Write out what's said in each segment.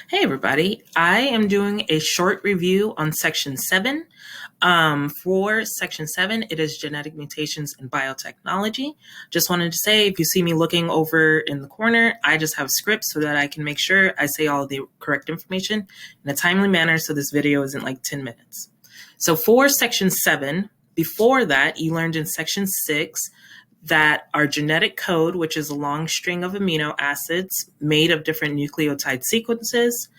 Hey everybody, I am doing a short review on section 7. For section 7, it is genetic mutations in biotechnology. Just wanted to say, if you see me looking over in the corner, I just have scripts so that I can make sure I say all the correct information in a timely manner so this video isn't like 10 minutes. So for section 7, before that, you learned in section 6 that our genetic code, which is a long string of amino acids made of different nucleotide sequences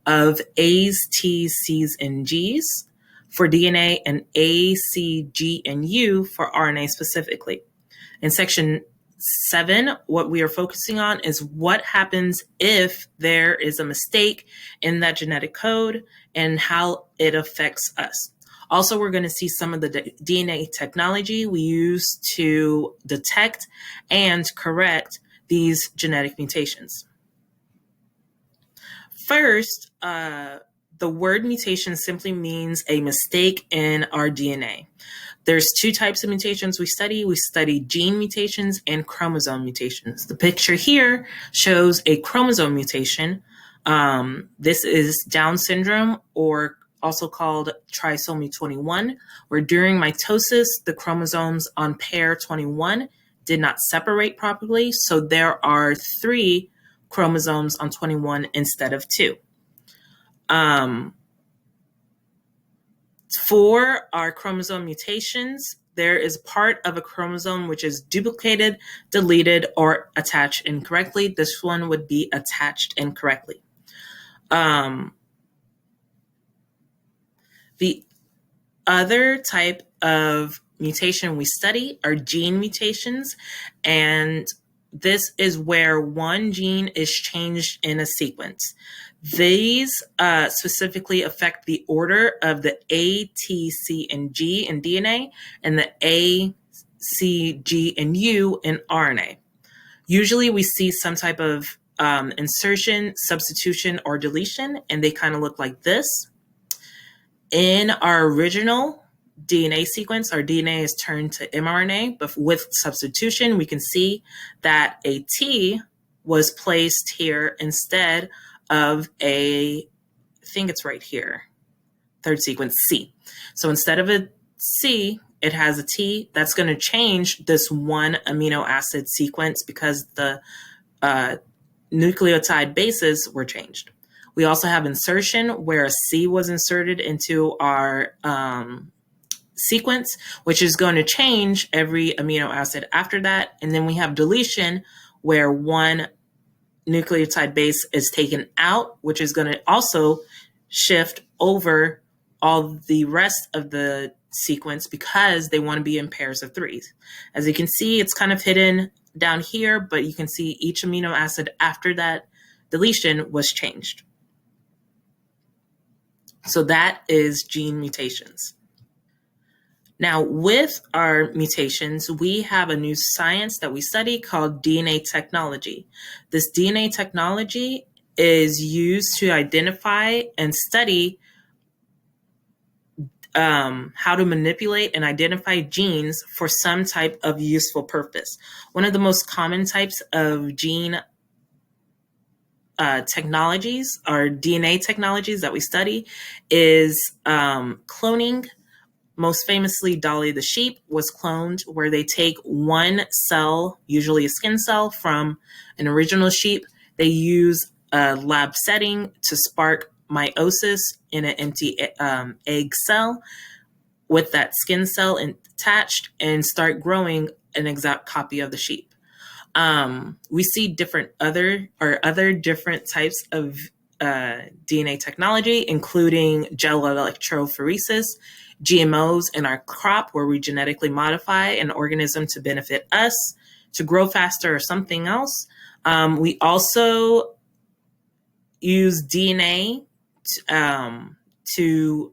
of A's, T's, C's, and G's for DNA, and A, C, G, and U for RNA specifically. In section 7, what we are focusing on is what happens if there is a mistake in that genetic code and how it affects us. Also, we're going to see some of the DNA technology we use to detect and correct these genetic mutations. First, the word mutation simply means a mistake in our DNA. There's two types of mutations we study. We study gene mutations and chromosome mutations. The picture here shows a chromosome mutation. This is Down syndrome, or also called trisomy 21, where during mitosis, the chromosomes on pair 21 did not separate properly, so there are 3 chromosomes on 21 instead of 2. For our chromosome mutations, there is part of a chromosome which is duplicated, deleted, or attached incorrectly. This one would be attached incorrectly. The other type of mutation we study are gene mutations, and this is where one gene is changed in a sequence. These specifically affect the order of the A, T, C, and G in DNA, and the A, C, G, and U in RNA. Usually we see some type of insertion, substitution, or deletion, and they kind of look like this. In our original DNA sequence, our DNA is turned to mRNA, but with substitution, we can see that a T was placed here instead of I think it's right here, third sequence, C. So instead of a C, it has a T. That's going to change this one amino acid sequence because the nucleotide bases were changed. We also have insertion, where a C was inserted into our sequence, which is going to change every amino acid after that. And then we have deletion, where one nucleotide base is taken out, which is going to also shift over all the rest of the sequence because they want to be in pairs of 3s. As you can see, it's kind of hidden down here, but you can see each amino acid after that deletion was changed. So that is gene mutations. Now, with our mutations, we have a new science that we study called DNA technology. This DNA technology is used to identify and study how to manipulate and identify genes for some type of useful purpose. One of the most common types of gene technologies or DNA technologies that we study is cloning. Most famously, Dolly the sheep was cloned, where they take one cell, usually a skin cell, from an original sheep. They use a lab setting to spark meiosis in an empty egg cell with that skin cell attached and start growing an exact copy of the sheep. We see other different types of DNA technology, including gel electrophoresis, GMOs in our crop, where we genetically modify an organism to benefit us, to grow faster or something else. We also use DNA to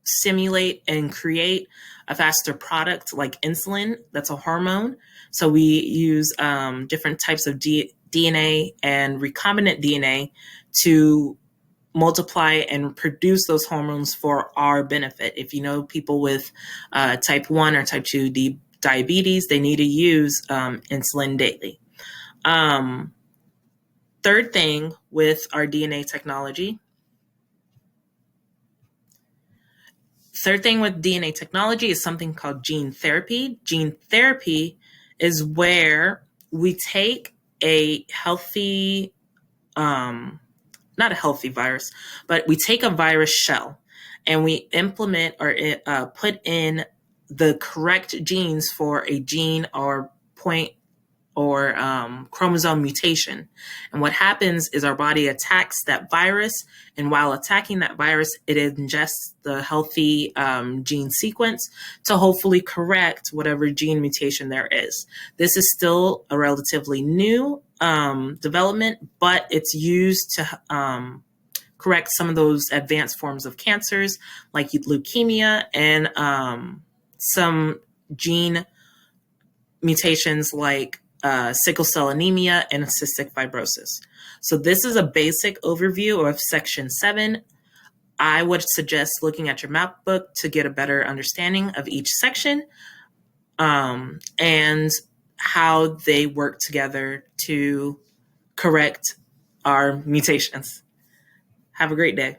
simulate and create a faster product like insulin. That's a hormone. So we use different types of DNA and recombinant DNA to multiply and produce those hormones for our benefit. If you know people with type 1 or type 2 diabetes, they need to use insulin daily. third thing with our DNA technology. Third thing with DNA technology is something called gene therapy. Gene therapy is where we take a healthy, not a healthy virus, but we take a virus shell and we implement or put in the correct genes for a gene or point or chromosome mutation. And what happens is our body attacks that virus. And while attacking that virus, it ingests the healthy gene sequence to hopefully correct whatever gene mutation there is. This is still a relatively new development, but it's used to correct some of those advanced forms of cancers like leukemia and some gene mutations like sickle cell anemia and cystic fibrosis. So this is a basic overview of Section 7. I would suggest looking at your map book to get a better understanding of each section and how they work together to correct our mutations. Have a great day.